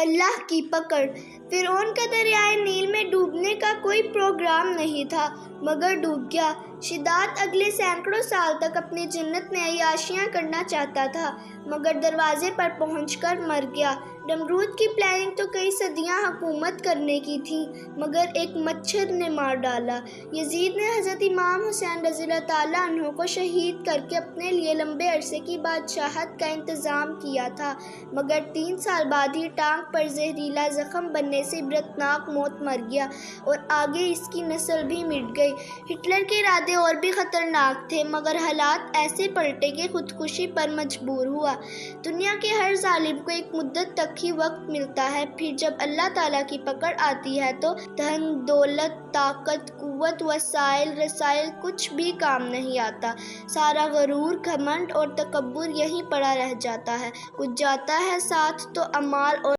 اللہ کی پکڑ۔ فرعون کا دریائے نیل میں ڈوبنے کا کوئی پروگرام نہیں تھا مگر ڈوب گیا۔ شداد اگلے سینکڑوں سال تک اپنی جنت میں عیاشیاں کرنا چاہتا تھا مگر دروازے پر پہنچ کر مر گیا۔ نمرود کی پلاننگ تو کئی صدیاں حکومت کرنے کی تھی مگر ایک مچھر نے مار ڈالا۔ یزید نے حضرت امام حسین رضی اللہ تعالیٰ عنہ کو شہید کر کے اپنے لیے لمبے عرصے کی بادشاہت کا انتظام کیا تھا مگر 3 سال بعد ہی ٹانگ پر زہریلا زخم بننے سے عبرتناک موت مر گیا اور آگے اس کی نسل بھی مٹ گئی۔ ہٹلر کے ارادے اور بھی خطرناک تھے مگر حالات ایسے پلٹے کہ خودکشی پر مجبور ہوا۔ دنیا کے ہر ظالم کو ایک مدت تک ہی وقت ملتا ہے، پھر جب اللہ تعالیٰ کی پکڑ آتی ہے تو دھن دولت، طاقت، قوت، وسائل، رسائل کچھ بھی کام نہیں آتا۔ سارا غرور، گھمنڈ اور تکبر یہیں پڑا رہ جاتا ہے۔ کچھ جاتا ہے ساتھ تو اعمال اور